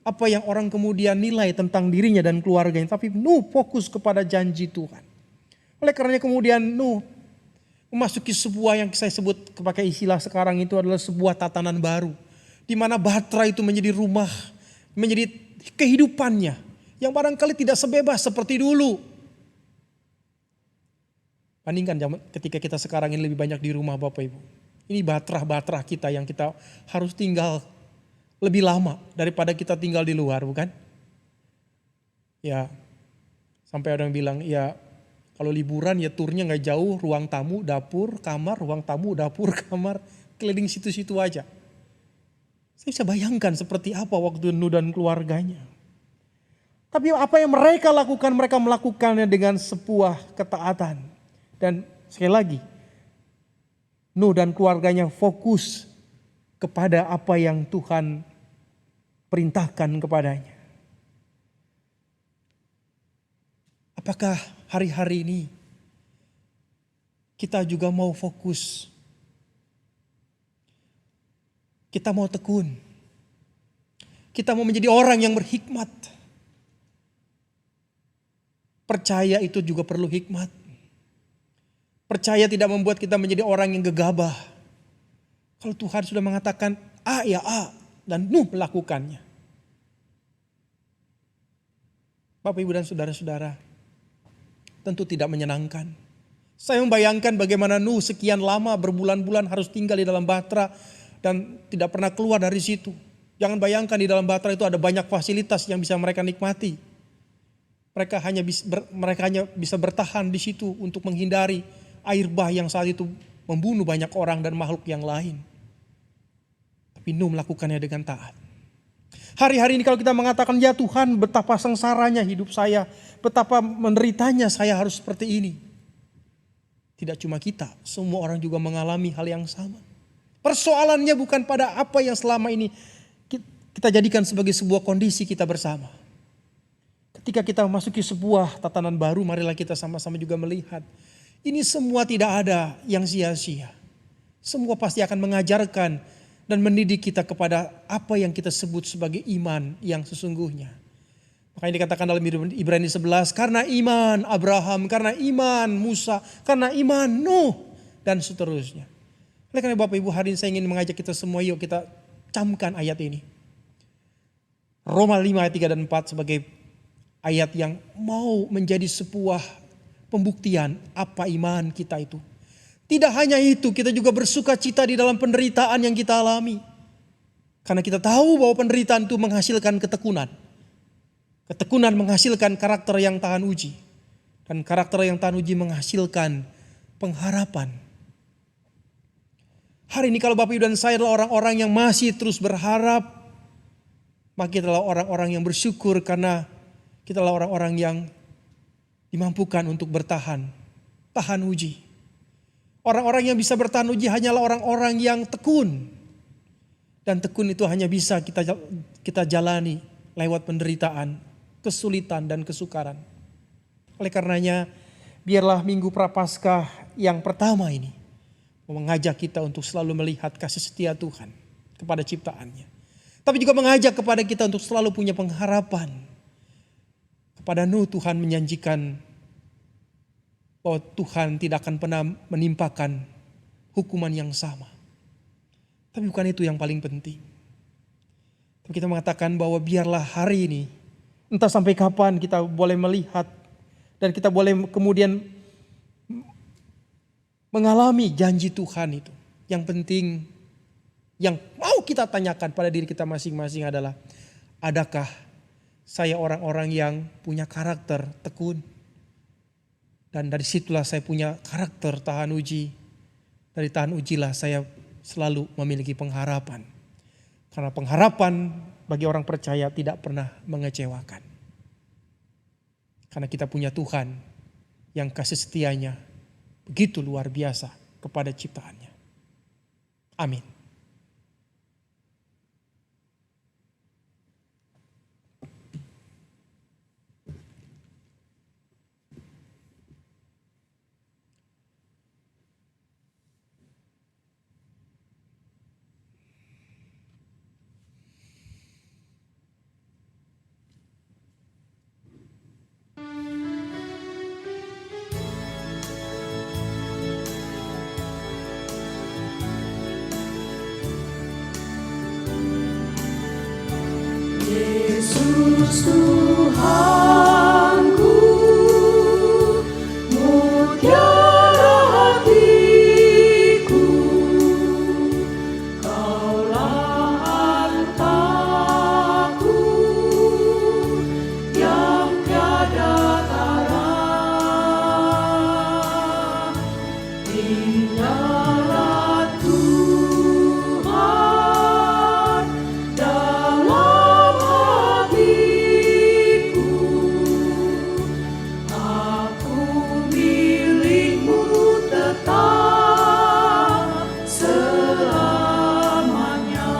Apa yang orang kemudian nilai tentang dirinya dan keluarganya. Tapi Nuh fokus kepada janji Tuhan. Oleh karenanya kemudian Nuh memasuki sebuah yang saya sebut pakai istilah sekarang itu adalah sebuah tatanan baru. Di mana Batra itu menjadi rumah, menjadi kehidupannya. Yang barangkali tidak sebebas seperti dulu. Bandingkan ketika kita sekarang ini lebih banyak di rumah Bapak Ibu. Ini batrah-batrah kita yang kita harus tinggal lebih lama daripada kita tinggal di luar, bukan? Ya, sampai ada yang bilang, ya kalau liburan ya turnya gak jauh, ruang tamu, dapur, kamar, ruang tamu, dapur, kamar, keliling situ-situ aja. Saya bisa bayangkan seperti apa waktu Nuh dan keluarganya. Tapi apa yang mereka lakukan, mereka melakukannya dengan sebuah ketaatan. Dan sekali lagi, Nuh dan keluarganya fokus kepada apa yang Tuhan perintahkan kepadanya. Apakah hari-hari ini kita juga mau fokus? Kita mau tekun. Kita mau menjadi orang yang berhikmat. Percaya itu juga perlu hikmat. Percaya tidak membuat kita menjadi orang yang gegabah. Kalau Tuhan sudah mengatakan A ya A dan Nuh melakukannya. Bapak Ibu dan saudara-saudara, tentu tidak menyenangkan. Saya membayangkan bagaimana Nuh sekian lama berbulan-bulan harus tinggal di dalam Batra dan tidak pernah keluar dari situ. Jangan bayangkan di dalam Batra itu ada banyak fasilitas yang bisa mereka nikmati. Mereka hanya bisa bertahan di situ untuk menghindari air bah yang saat itu membunuh banyak orang dan makhluk yang lain. Tapi Nuh melakukannya dengan taat. Hari-hari ini kalau kita mengatakan, ya Tuhan betapa sengsaranya hidup saya, betapa menderitanya saya harus seperti ini. Tidak cuma kita, semua orang juga mengalami hal yang sama. Persoalannya bukan pada apa yang selama ini kita jadikan sebagai sebuah kondisi kita bersama. Ketika kita memasuki sebuah tatanan baru, marilah kita sama-sama juga melihat. Ini semua tidak ada yang sia-sia. Semua pasti akan mengajarkan dan mendidik kita kepada apa yang kita sebut sebagai iman yang sesungguhnya. Makanya dikatakan dalam Ibrani 11, karena iman Abraham, karena iman Musa, karena iman Nuh, dan seterusnya. Oleh karena Bapak Ibu, hari ini saya ingin mengajak kita semua, yuk kita camkan ayat ini. Roma 5 ayat 3 dan 4 sebagai ayat yang mau menjadi sebuah pembuktian apa iman kita itu. Tidak hanya itu, kita juga bersuka cita di dalam penderitaan yang kita alami. Karena kita tahu bahwa penderitaan itu menghasilkan ketekunan. Ketekunan menghasilkan karakter yang tahan uji. Dan karakter yang tahan uji menghasilkan pengharapan. Hari ini kalau Bapak Ibu dan saya adalah orang-orang yang masih terus berharap, maka kita adalah orang-orang yang bersyukur karena kita adalah orang-orang yang dimampukan untuk bertahan, tahan uji. Orang-orang yang bisa bertahan uji hanyalah orang-orang yang tekun. Dan tekun itu hanya bisa kita jalani lewat penderitaan, kesulitan dan kesukaran. Oleh karenanya, biarlah Minggu Prapaskah yang pertama ini mengajak kita untuk selalu melihat kasih setia Tuhan kepada ciptaannya. Tapi juga mengajak kepada kita untuk selalu punya pengharapan. Kepada Nuh Tuhan menjanjikan bahwa Tuhan tidak akan pernah menimpakan hukuman yang sama. Tapi bukan itu yang paling penting. Tapi kita mengatakan bahwa biarlah hari ini, entah sampai kapan kita boleh melihat dan kita boleh kemudian mengalami janji Tuhan itu. Yang penting yang mau kita tanyakan pada diri kita masing-masing adalah, adakah saya orang-orang yang punya karakter tekun? Dan dari situlah saya punya karakter tahan uji. Dari tahan ujilah saya selalu memiliki pengharapan. Karena pengharapan bagi orang percaya tidak pernah mengecewakan. Karena kita punya Tuhan yang kasih setianya begitu luar biasa kepada ciptaannya. Amin. Yesus Tuhanku, mutiara hatiku, Kaulah hartaku yang tiada tara. Tinggallah Tuhan dalam hatiku, aku milik-Mu tetap selamanya.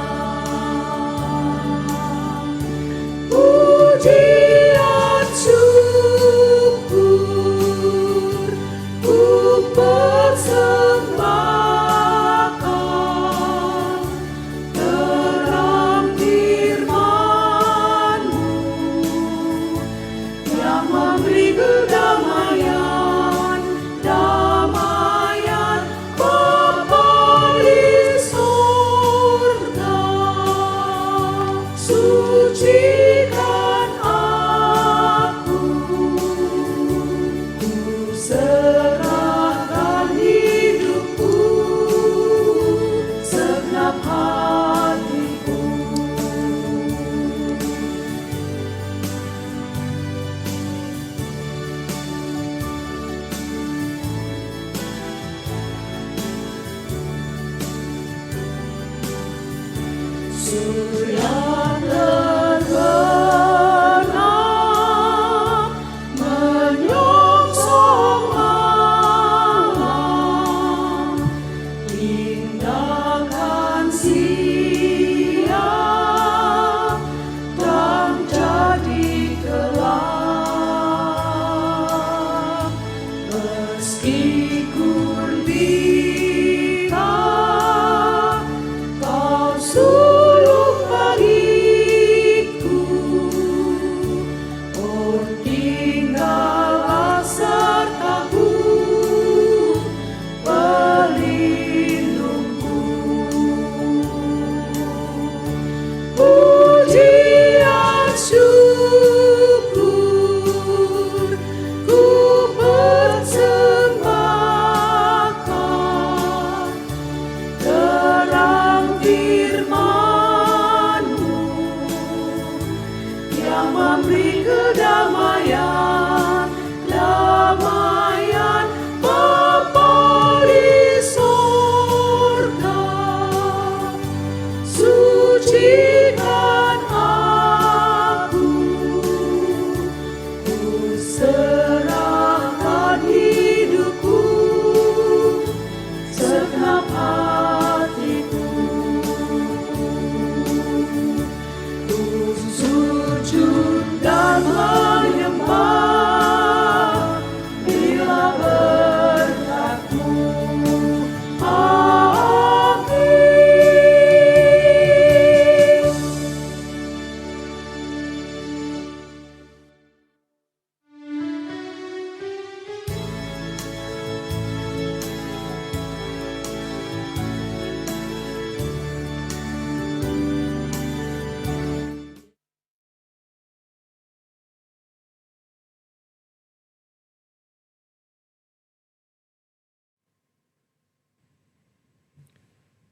Pujian syukur ku persembahkan, terang firman-Mu yang memberi kedamaian, damaian Bapa di surga. Sucikan aku, ku serahkan hidupku, segenap hatiku. Surya terbenam menyongsong malam, tinggalkan siang, terang jadi gelap. Meski gulita Kau suluh bagiku, oh tinggallah sertaku, pelindungku. Pujian syukur ku persembahkan, terang firman-Mu yang memberi kedamaian, damaian Bapa di surga. Sucikan aku, ku serahkan hidupku, segenap hatiku. Ku sujud dan menyembah bila berkat-Mu. Amin.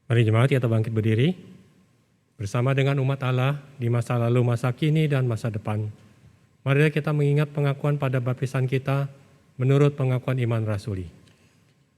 Mari jemaat kita bangkit berdiri bersama dengan umat Allah di masa lalu, masa kini, dan masa depan. Mari kita mengingat pengakuan pada baptisan kita menurut pengakuan iman rasuli.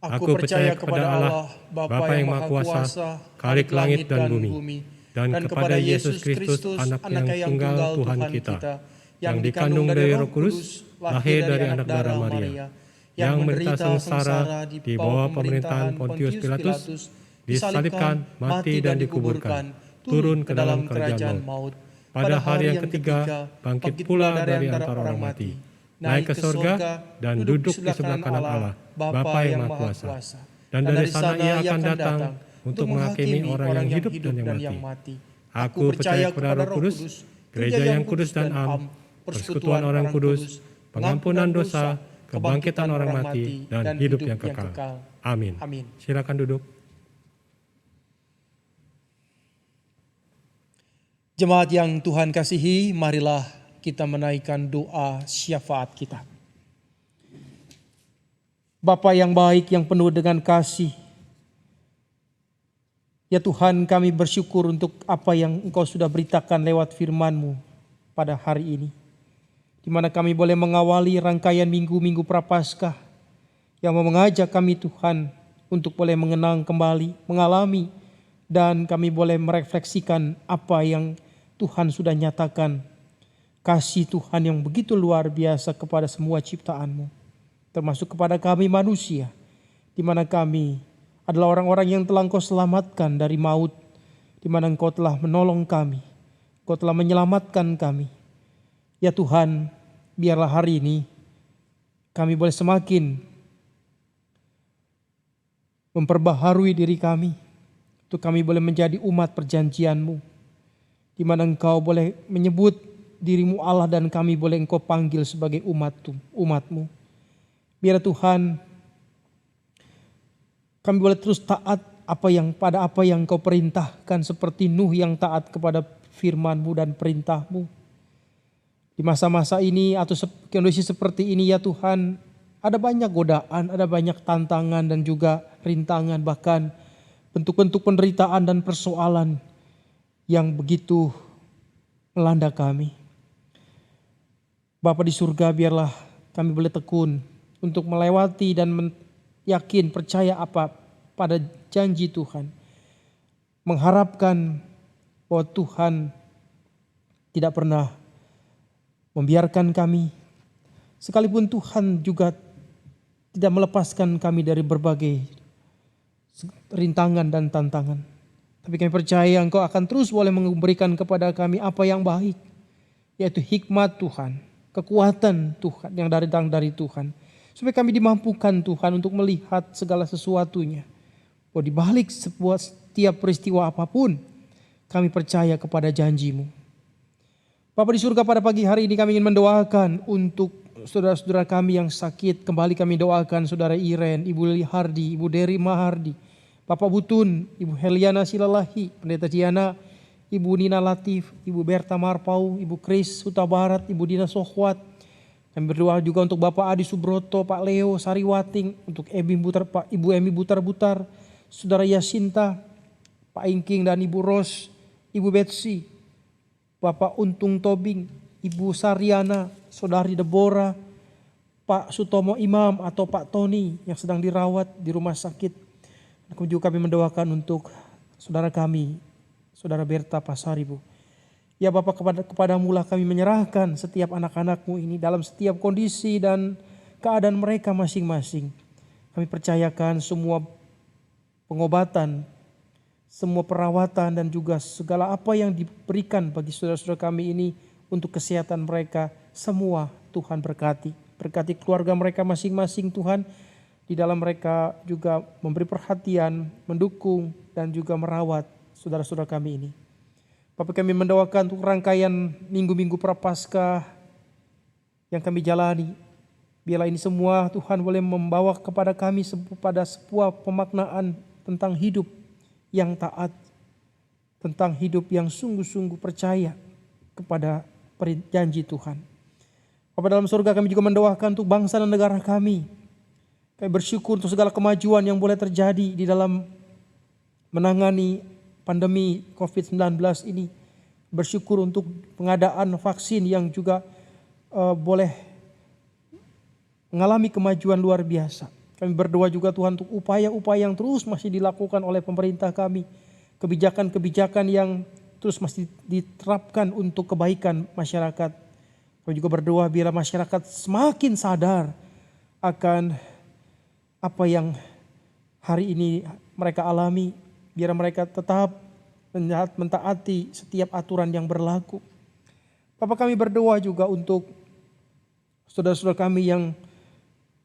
Aku percaya kepada Allah, Bapa yang Maha Kuasa, Khalik langit dan bumi, dan kepada Yesus Kristus, Anak yang tunggal Tuhan kita, yang dikandung dari Roh Kudus, lahir dari anak darah Maria, yang menderita sengsara di bawah pemerintahan Pontius Pilatus, disalibkan, mati dan dikuburkan, turun ke dalam kerajaan maut. Pada hari yang ketiga, bangkit pula dari antara orang mati, naik ke surga dan duduk di sebelah kanan Allah, Bapa yang Maha Kuasa. Dan dari sana ia akan datang untuk menghakimi orang yang hidup dan yang mati. Aku percaya kepada Roh Kudus, gereja yang kudus dan am, persekutuan orang kudus, pengampunan dosa, kebangkitan orang mati, dan hidup yang kekal. Amin. Silakan duduk. Jemaat yang Tuhan kasihi, marilah kita menaikkan doa syafaat kita. Bapa yang baik, yang penuh dengan kasih, ya Tuhan, kami bersyukur untuk apa yang Engkau sudah beritakan lewat firman-Mu pada hari ini, di mana kami boleh mengawali rangkaian minggu-minggu Prapaskah yang mau mengajak kami Tuhan untuk boleh mengenang kembali, mengalami, dan kami boleh merefleksikan apa yang Tuhan sudah nyatakan, kasih Tuhan yang begitu luar biasa kepada semua ciptaan-Mu, termasuk kepada kami manusia, di mana kami adalah orang-orang yang telah Engkau selamatkan dari maut, di mana Engkau telah menolong kami, Engkau telah menyelamatkan kami. Ya Tuhan, biarlah hari ini kami boleh semakin memperbaharui diri kami, untuk kami boleh menjadi umat perjanjian-Mu, di mana Engkau boleh menyebut diri-Mu Allah dan kami boleh Engkau panggil sebagai umat-Mu. Biar Tuhan, kami boleh terus taat pada apa yang Engkau perintahkan, seperti Nuh yang taat kepada firman-Mu dan perintah-Mu. Di masa-masa ini atau kondisi seperti ini ya Tuhan, ada banyak godaan, ada banyak tantangan dan juga rintangan, bahkan bentuk-bentuk penderitaan dan persoalan yang begitu melanda kami. Bapa di surga, biarlah kami boleh tekun untuk melewati dan yakin, percaya pada janji Tuhan. Mengharapkan bahwa Tuhan tidak pernah membiarkan kami, sekalipun Tuhan juga tidak melepaskan kami dari berbagai rintangan dan tantangan. Tapi kami percaya Engkau akan terus boleh memberikan kepada kami apa yang baik, yaitu hikmat Tuhan, kekuatan Tuhan yang datang dari Tuhan. Supaya kami dimampukan Tuhan untuk melihat segala sesuatunya. Bahwa di balik setiap peristiwa apapun, kami percaya kepada janji-Mu. Bapa di surga, pada pagi hari ini kami ingin mendoakan untuk saudara-saudara kami yang sakit. Kembali kami doakan saudara Iren, Ibu Lili Hardi, Ibu Deri Mahardi, Bapak Butun, Ibu Heliana Silalahi, Pendeta Diana, Ibu Nina Latif, Ibu Berta Marpau, Ibu Kris Huta Barat, Ibu Dina Sohwat. Kami berdoa juga untuk Bapak Adi Subroto, Pak Leo Sariwating, untuk Ibu Emi Butar-Butar, Saudara Yasinta, Pak Ingking dan Ibu Ros, Ibu Betsy, Bapak Untung Tobing, Ibu Sariana, Saudari Deborah, Pak Sutomo Imam atau Pak Tony yang sedang dirawat di rumah sakit. Juga kami mendoakan untuk saudara kami, Saudara Berta Pasaribu. Ya Bapak, kepadamu lah kami menyerahkan setiap anak-anak-Mu ini dalam setiap kondisi dan keadaan mereka masing-masing. Kami percayakan semua pengobatan, semua perawatan dan juga segala apa yang diberikan bagi saudara-saudara kami ini untuk kesehatan mereka, semua Tuhan berkati. Berkati keluarga mereka masing-masing Tuhan. Di dalam mereka juga memberi perhatian, mendukung, dan juga merawat saudara-saudara kami ini. Bapak, kami mendoakan untuk rangkaian minggu-minggu Prapaskah yang kami jalani. Biarlah ini semua Tuhan boleh membawa kepada kami pada sebuah pemaknaan tentang hidup yang taat, tentang hidup yang sungguh-sungguh percaya kepada janji Tuhan. Bapak, dalam surga kami juga mendoakan untuk bangsa dan negara kami. Kami bersyukur untuk segala kemajuan yang boleh terjadi di dalam menangani pandemi COVID-19 ini. Bersyukur untuk pengadaan vaksin yang juga boleh mengalami kemajuan luar biasa. Kami berdoa juga Tuhan untuk upaya-upaya yang terus masih dilakukan oleh pemerintah kami. Kebijakan-kebijakan yang terus masih diterapkan untuk kebaikan masyarakat. Kami juga berdoa biar masyarakat semakin sadar akan apa yang hari ini mereka alami, biar mereka tetap mentaati setiap aturan yang berlaku. Bapak, kami berdoa juga untuk saudara-saudara kami yang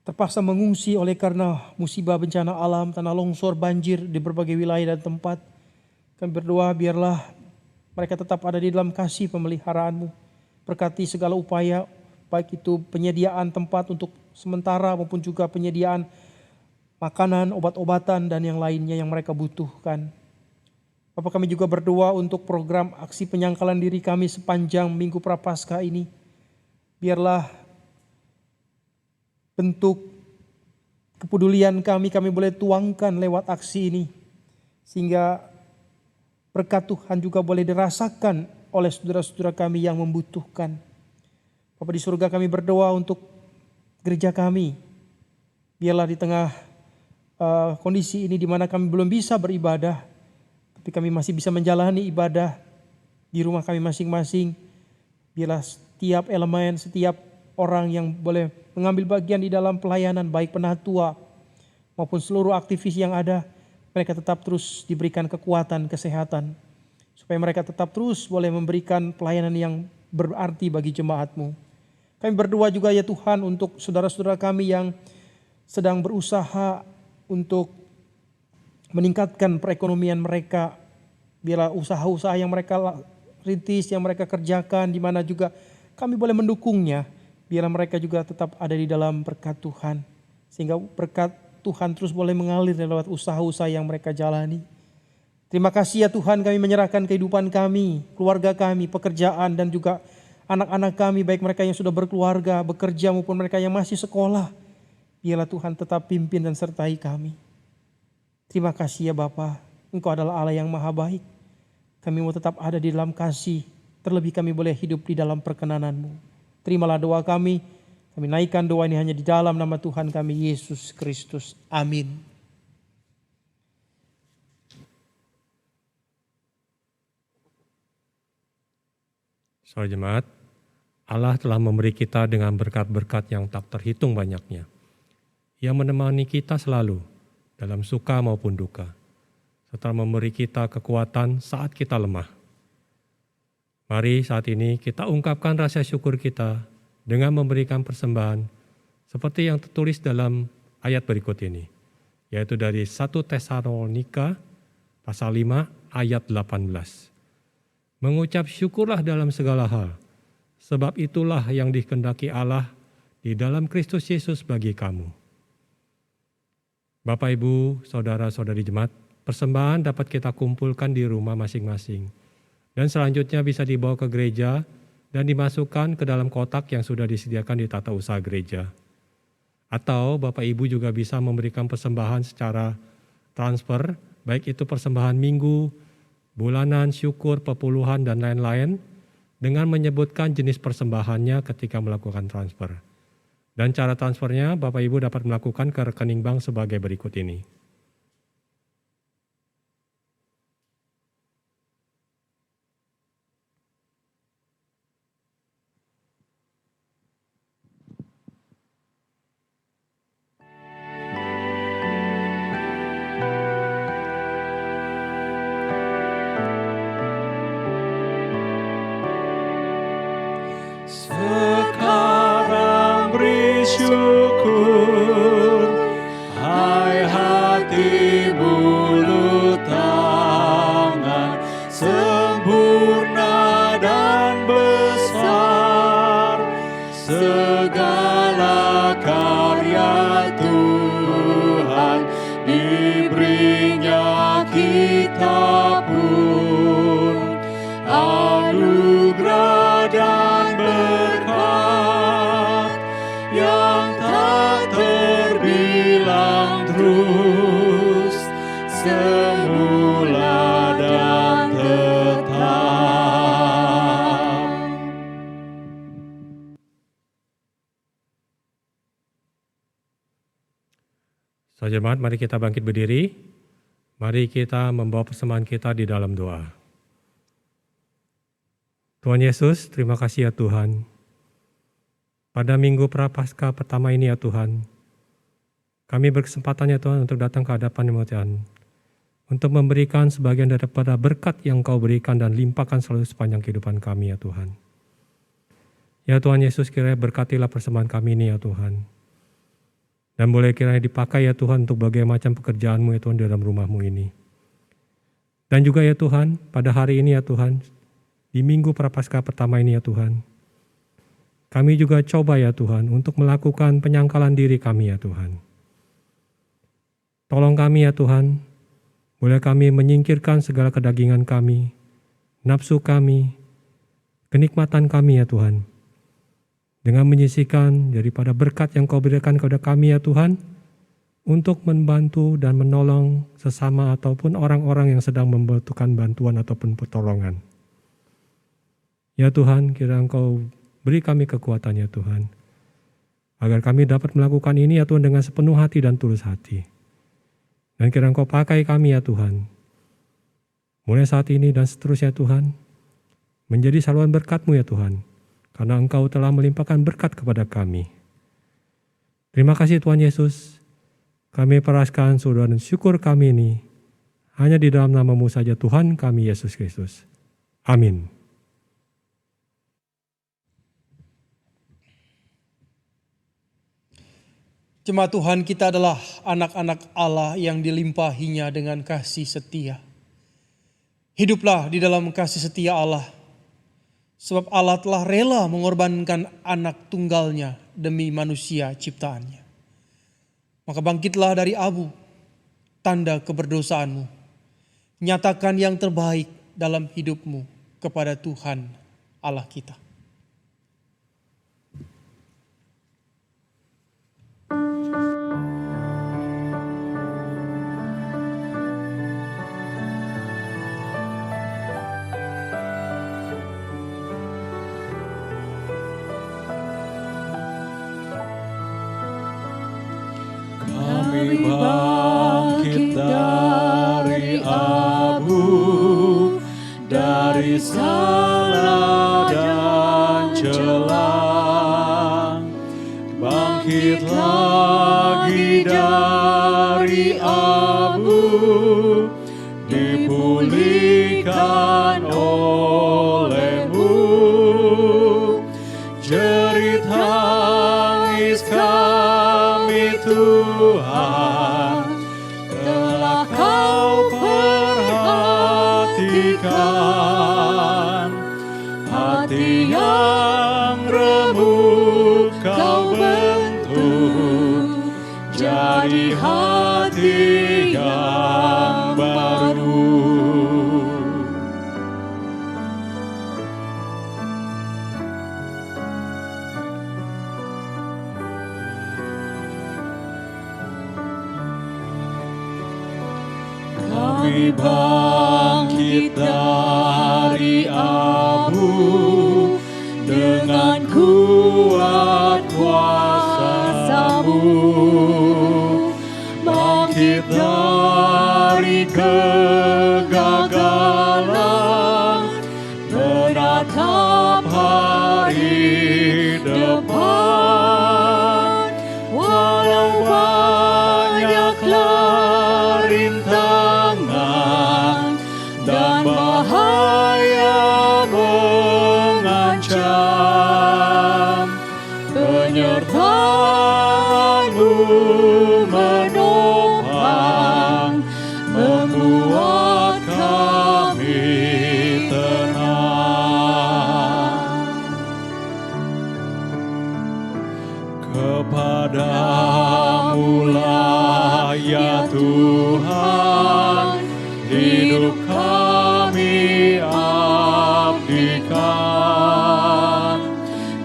terpaksa mengungsi oleh karena musibah bencana alam, tanah longsor, banjir di berbagai wilayah dan tempat. Kami berdoa biarlah mereka tetap ada di dalam kasih pemeliharaan-Mu. Berkati segala upaya, baik itu penyediaan tempat untuk sementara maupun juga penyediaan makanan, obat-obatan dan yang lainnya yang mereka butuhkan. Bapa, kami juga berdoa untuk program aksi penyangkalan diri kami sepanjang Minggu Prapaskah ini. Biarlah bentuk kepedulian kami boleh tuangkan lewat aksi ini. Sehingga berkat Tuhan juga boleh dirasakan oleh saudara-saudara kami yang membutuhkan. Bapa di surga, kami berdoa untuk gereja kami. Biarlah di tengah kondisi ini di mana kami belum bisa beribadah, tapi kami masih bisa menjalani ibadah di rumah kami masing-masing. Biarlah setiap elemen, setiap orang yang boleh mengambil bagian di dalam pelayanan, baik penatua maupun seluruh aktivis yang ada, mereka tetap terus diberikan kekuatan, kesehatan, supaya mereka tetap terus boleh memberikan pelayanan yang berarti bagi jemaat-Mu. Kami berdoa juga ya Tuhan untuk saudara-saudara kami yang sedang berusaha untuk meningkatkan perekonomian mereka. Biarlah usaha-usaha yang mereka rintis, yang mereka kerjakan, di mana juga kami boleh mendukungnya. Biarlah mereka juga tetap ada di dalam berkat Tuhan. Sehingga berkat Tuhan terus boleh mengalir lewat usaha-usaha yang mereka jalani. Terima kasih ya Tuhan, kami menyerahkan kehidupan kami, keluarga kami, pekerjaan, dan juga anak-anak kami, baik mereka yang sudah berkeluarga, bekerja, maupun mereka yang masih sekolah. Biarlah Tuhan tetap pimpin dan sertai kami. Terima kasih ya Bapa, Engkau adalah Allah yang maha baik. Kami mau tetap ada di dalam kasih, terlebih kami boleh hidup di dalam perkenan-Mu. Terimalah doa kami naikkan doa ini hanya di dalam nama Tuhan kami, Yesus Kristus. Amin. Saudara jemaat, Allah telah memberi kita dengan berkat-berkat yang tak terhitung banyaknya, yang menemani kita selalu dalam suka maupun duka, serta memberi kita kekuatan saat kita lemah. Mari saat ini kita ungkapkan rasa syukur kita dengan memberikan persembahan seperti yang tertulis dalam ayat berikut ini, yaitu dari 1 Tesalonika pasal 5 ayat 18. Mengucap syukurlah dalam segala hal, sebab itulah yang dikehendaki Allah di dalam Kristus Yesus bagi kamu. Bapak, Ibu, saudara-saudari jemaat, persembahan dapat kita kumpulkan di rumah masing-masing, dan selanjutnya bisa dibawa ke gereja dan dimasukkan ke dalam kotak yang sudah disediakan di tata usaha gereja. Atau Bapak Ibu juga bisa memberikan persembahan secara transfer, baik itu persembahan minggu, bulanan, syukur, pepuluhan, dan lain-lain, dengan menyebutkan jenis persembahannya ketika melakukan transfer. Dan cara transfernya Bapak Ibu dapat melakukan ke rekening bank sebagai berikut ini. Sekarang beri syukur, hai hati bulu tangan, sempurna dan besar segala karya Tuhan, diberinya kita pun anugerah dan berkat yang tak terbilang, terus semula dan tetap. Saudara jemaat, mari kita bangkit berdiri. Mari kita membawa persembahan kita di dalam doa. Tuhan Yesus, terima kasih ya Tuhan. Pada Minggu Prapaskah pertama ini ya Tuhan, kami berkesempatan ya Tuhan untuk datang ke hadapan-Mu Tuhan, untuk memberikan sebagian daripada berkat yang Kau berikan dan limpahkan selalu sepanjang kehidupan kami ya Tuhan. Ya Tuhan Yesus, kiranya berkatilah persembahan kami ini ya Tuhan. Dan boleh kiranya dipakai ya Tuhan untuk berbagai macam pekerjaan-Mu ya Tuhan di dalam rumah-Mu ini. Dan juga ya Tuhan, pada hari ini ya Tuhan, di Minggu Prapaskah pertama ini ya Tuhan, kami juga coba ya Tuhan untuk melakukan penyangkalan diri kami ya Tuhan. Tolong kami ya Tuhan, Boleh kami menyingkirkan segala kedagingan kami, nafsu kami, kenikmatan kami ya Tuhan. Dengan menyisihkan daripada berkat yang Kau berikan kepada kami ya Tuhan, untuk membantu dan menolong sesama ataupun orang-orang yang sedang membutuhkan bantuan ataupun pertolongan. Ya Tuhan, kiranya Engkau beri kami kekuatan ya Tuhan, agar kami dapat melakukan ini ya Tuhan dengan sepenuh hati dan tulus hati. Dan kiranya Engkau pakai kami ya Tuhan, mulai saat ini dan seterusnya Tuhan, menjadi saluran berkat-Mu ya Tuhan, karena Engkau telah melimpahkan berkat kepada kami. Terima kasih Tuhan Yesus. Kami peraskan syukur dan syukur kami ini hanya di dalam nama-Mu saja Tuhan kami Yesus Kristus. Amin. Jemaat Tuhan, kita adalah anak-anak Allah yang dilimpahinya dengan kasih setia. Hiduplah di dalam kasih setia Allah, sebab Allah telah rela mengorbankan anak tunggalnya demi manusia ciptaannya. Maka bangkitlah dari abu, tanda keberdosaanmu. Nyatakan yang terbaik dalam hidupmu kepada Tuhan Allah kita. Kami bangkit dari abu, dari salah dan celah. Bangkit lagi dari abu, dipulihkan oleh-Mu. Jerit tangis kami Tuhan, telah Kau perhatikan. Hati yang remuk Kau bentuk, jadi hati yang baru. Kami bangkit dari abu, dengan kuat kuasa-Mu. Bangkit dari kegagalan, menatap hari depan. Walau banyaklah rintangan dan bahaya mengancam, penyertaan-Mu menopang, membuat kami tenang. Kepadamu lah ya Tuhan, hidup kami abdikan.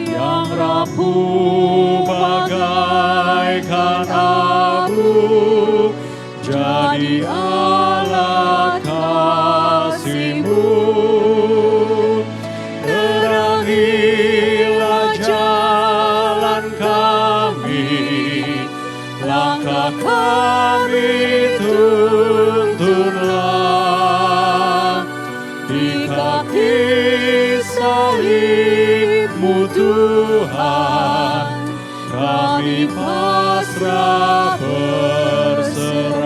Yang rapuh bagaikan abu, jadi alat kasih-Mu. Terangilah jalan kami, langkah kami tuntunlah. Di kaki salib-Mu Tuhan, kami pasrah berserah.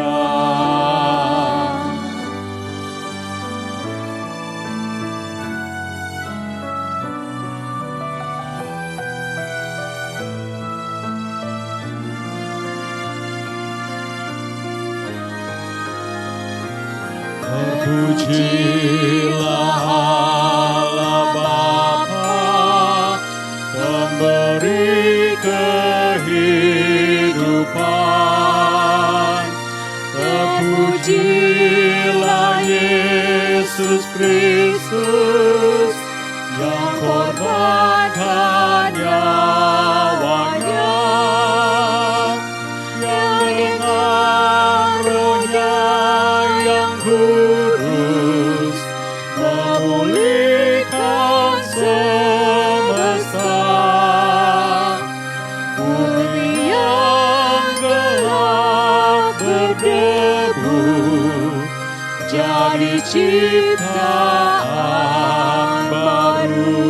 Terpujilah Allah Bapa, pemberi kehidupan. Terpujilah Yesus Kristus yang korbankan nyawanya, yang dengan rohnya yang kudus memulihkan semesta. Bumi yang gelap berdebu jadi ciptaan baru.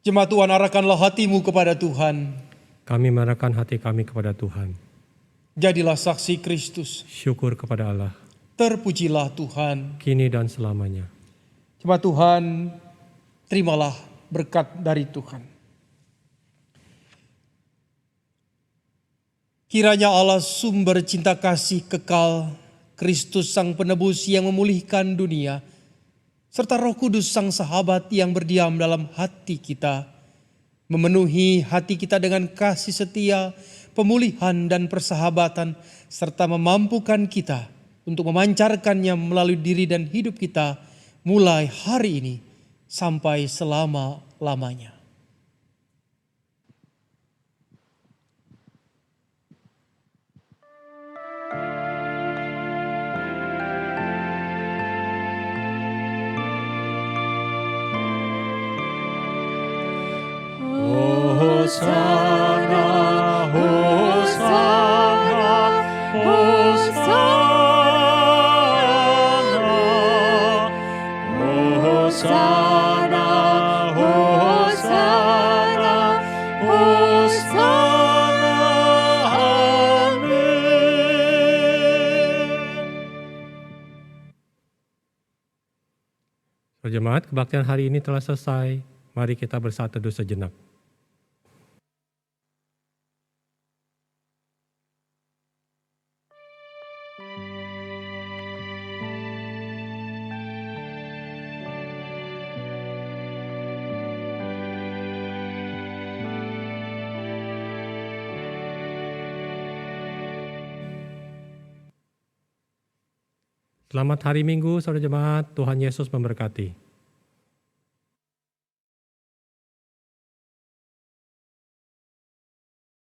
Jemaat Tuhan, arahkanlah hatimu kepada Tuhan. Kami mengarahkan hati kami kepada Tuhan. Jadilah saksi Kristus. Syukur kepada Allah, Terpujilah Tuhan. kini dan selamanya. Jemaat Tuhan, terimalah berkat dari Tuhan. Kiranya Allah sumber cinta kasih kekal, Kristus Sang Penebus yang memulihkan dunia, serta Roh Kudus Sang Sahabat yang berdiam dalam hati kita, memenuhi hati kita dengan kasih setia, pemulihan dan persahabatan, serta memampukan kita untuk memancarkannya melalui diri dan hidup kita mulai hari ini sampai selama-lamanya. Hosana, Hosana, Hosana, Hosana, Hosana, Hosana, amin. Jemaat, kebaktian hari ini telah selesai. Mari kita bersatu teduh sejenak. Selamat hari Minggu, saudara jemaat. Tuhan Yesus memberkati.